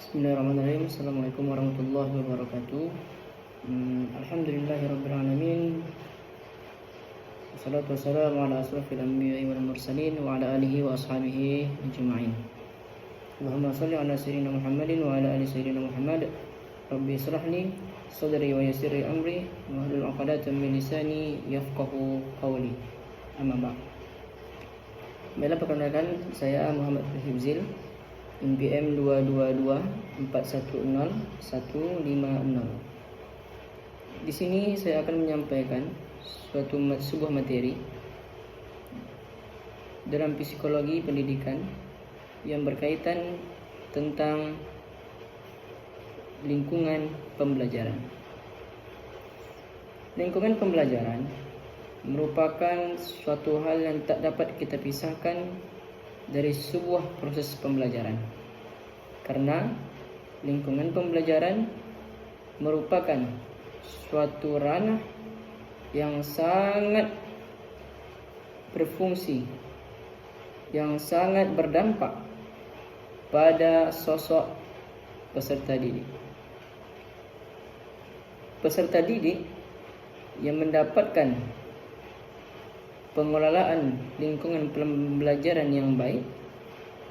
Bismillahirrahmanirrahim. Assalamualaikum warahmatullahi wabarakatuh. Alhamdulillahirabbil alamin. Wassalatu wassalamu ala asrofil anbiya'i wal mursalin wa ala alihi wa ashabihi ajma'in. Allahumma shalli ala sayyidina Muhammadin wa ala ali sayyidina Muhammad. Rabbi shrah li sadri wa yassir li amri wahlul 'uqdatam min lisani yafqahu qawli. Amma ba'd. Baiklah, perkenalkan, saya Muhammad Hifzil, NPM 222410150. Di sini saya akan menyampaikan sebuah materi dalam psikologi pendidikan yang berkaitan tentang lingkungan pembelajaran. Lingkungan pembelajaran merupakan suatu hal yang tak dapat kita pisahkan dari sebuah proses pembelajaran, karena lingkungan pembelajaran merupakan suatu ranah yang sangat berfungsi, yang sangat berdampak pada sosok peserta didik. Peserta didik yang mendapatkan pengelolaan lingkungan pembelajaran yang baik,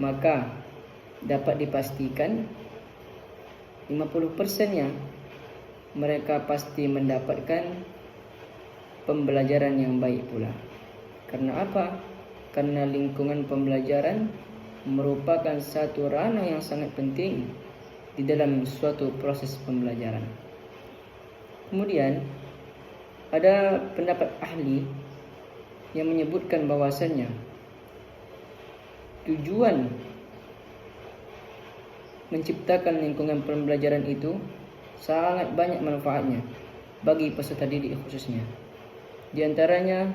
maka dapat dipastikan 50%-nya mereka pasti mendapatkan pembelajaran yang baik pula. Karena apa? Karena lingkungan pembelajaran merupakan satu ranah yang sangat penting di dalam suatu proses pembelajaran. Kemudian ada pendapat ahli yang menyebutkan bahwasannya tujuan menciptakan lingkungan pembelajaran itu sangat banyak manfaatnya bagi peserta didik khususnya. Di antaranya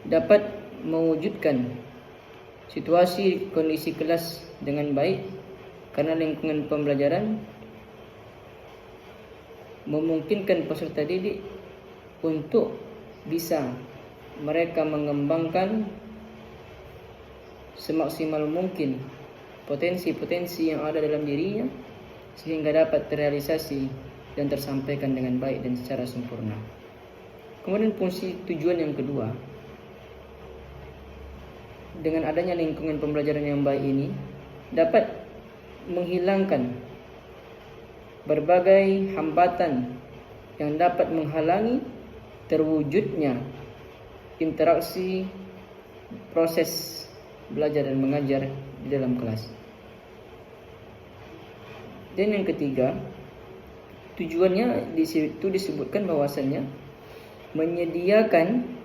dapat mewujudkan situasi kondisi kelas dengan baik, karena lingkungan pembelajaran memungkinkan peserta didik untuk bisa mereka mengembangkan semaksimal mungkin potensi-potensi yang ada dalam dirinya, sehingga dapat terrealisasi dan tersampaikan dengan baik dan secara sempurna. Kemudian fungsi tujuan yang kedua, dengan adanya lingkungan pembelajaran yang baik ini dapat menghilangkan berbagai hambatan yang dapat menghalangi terwujudnya interaksi proses belajar dan mengajar di dalam kelas. Dan yang ketiga, tujuannya di situ disebutkan bahwasannya menyediakan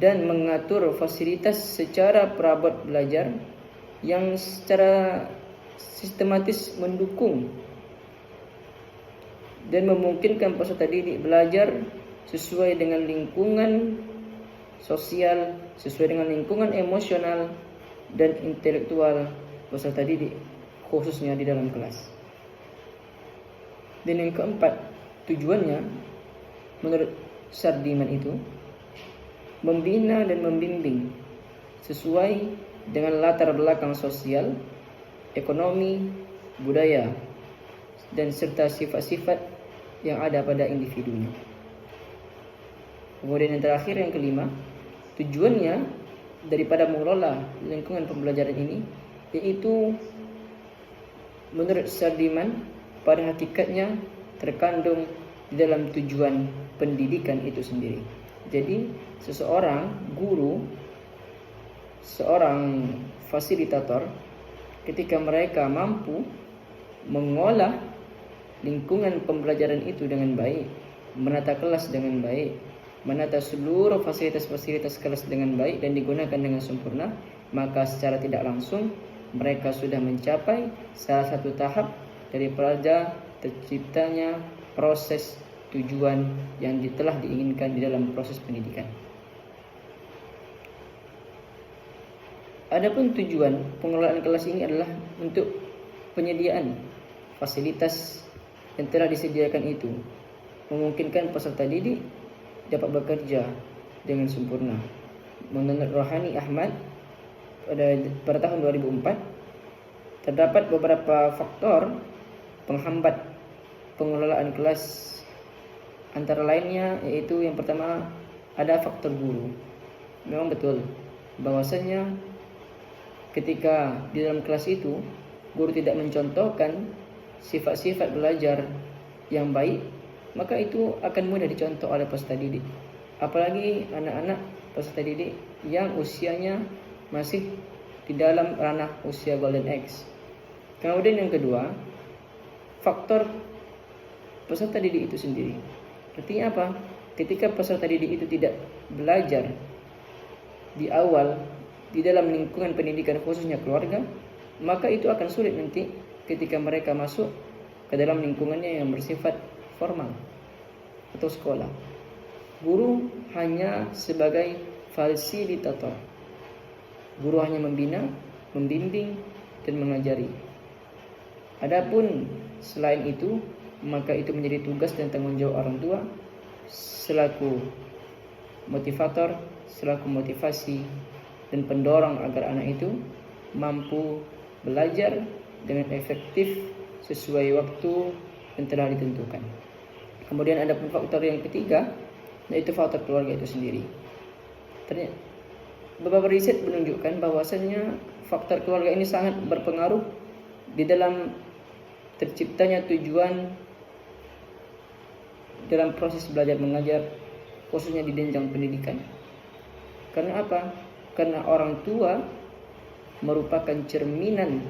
dan mengatur fasilitas secara perabot belajar yang secara sistematis mendukung dan memungkinkan peserta didik belajar sesuai dengan lingkungan sosial, sesuai dengan lingkungan emosional dan intelektual peserta didik, khususnya di dalam kelas. Dan yang keempat, tujuannya menurut Sardiman itu membina dan membimbing sesuai dengan latar belakang sosial, ekonomi, budaya, dan serta sifat-sifat yang ada pada individunya. Kemudian yang terakhir, yang kelima, tujuannya daripada mengelola lingkungan pembelajaran ini yaitu menurut Sardiman pada hakikatnya terkandung di dalam tujuan pendidikan itu sendiri. Jadi seseorang guru, seorang fasilitator, ketika mereka mampu mengolah lingkungan pembelajaran itu dengan baik, menata kelas dengan baik, menata seluruh fasilitas-fasilitas kelas dengan baik dan digunakan dengan sempurna, maka secara tidak langsung mereka sudah mencapai salah satu tahap daripada terciptanya proses tujuan yang telah diinginkan di dalam proses pendidikan. Adapun tujuan pengelolaan kelas ini adalah untuk penyediaan fasilitas yang telah disediakan itu, memungkinkan peserta didik dapat bekerja dengan sempurna. Menurut Rohani Ahmad, pada tahun 2004 terdapat beberapa faktor penghambat pengelolaan kelas. Antara lainnya yaitu yang pertama ada faktor guru. Memang betul bahwasanya ketika di dalam kelas itu guru tidak mencontohkan sifat-sifat belajar yang baik, maka itu akan mudah dicontoh oleh peserta didik. Apalagi anak-anak peserta didik yang usianya masih di dalam ranah usia golden age. Kemudian yang kedua, faktor peserta didik itu sendiri. Artinya apa? Ketika peserta didik itu tidak belajar di awal di dalam lingkungan pendidikan khususnya keluarga, maka itu akan sulit nanti ketika mereka masuk ke dalam lingkungannya yang bersifat formal atau sekolah. Guru hanya sebagai fasilitator. Guru hanya membina, membimbing, dan mengajari. Adapun selain itu, maka itu menjadi tugas dan tanggung jawab orang tua selaku motivator, selaku motivasi dan pendorong agar anak itu mampu belajar dengan efektif sesuai waktu yang telah ditentukan. Kemudian ada pun faktor yang ketiga, yaitu faktor keluarga itu sendiri. Ternyata beberapa riset menunjukkan bahwasannya faktor keluarga ini sangat berpengaruh di dalam terciptanya tujuan dalam proses belajar mengajar, khususnya di jenjang pendidikan. Karena apa? Karena orang tua merupakan cerminan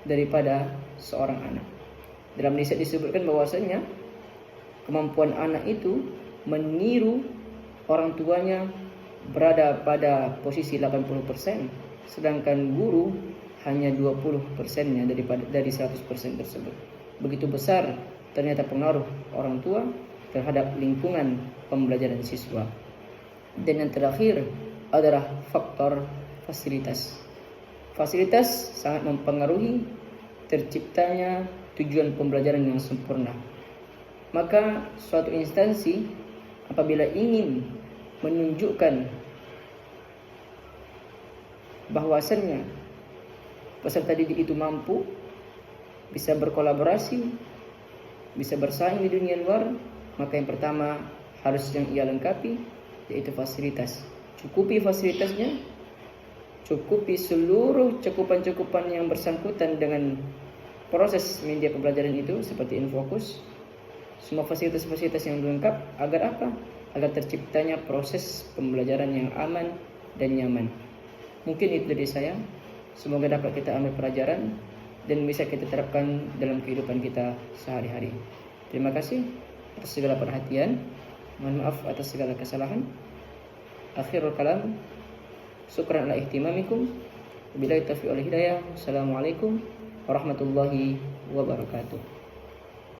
daripada seorang anak. Dalam riset disebutkan bahwasanya kemampuan anak itu meniru orang tuanya berada pada posisi 80%, sedangkan guru hanya 20%-nya dari 100% tersebut. Begitu besar ternyata pengaruh orang tua terhadap lingkungan pembelajaran siswa. Dan yang terakhir adalah faktor fasilitas. Fasilitas sangat mempengaruhi terciptanya tujuan pembelajaran yang sempurna. Maka suatu instansi apabila ingin menunjukkan bahwasannya peserta didik itu mampu, bisa berkolaborasi, bisa bersaing di dunia luar, maka yang pertama harus yang ia lengkapi yaitu fasilitas. Cukupi fasilitasnya, cukupi seluruh cakupan-cakupan yang bersangkutan dengan proses media pembelajaran itu seperti Infocus. Semua fasilitas-fasilitas yang lengkap agar apa? Agar terciptanya proses pembelajaran yang aman dan nyaman. Mungkin itu dari saya. Semoga dapat kita ambil pelajaran dan bisa kita terapkan dalam kehidupan kita sehari-hari. Terima kasih atas segala perhatian. Mohon maaf atas segala kesalahan. Akhirul kalam. Syukran ala ihtimamikum. Wabillahi taufiq wal hidayah. Assalamualaikum warahmatullahi wabarakatuh.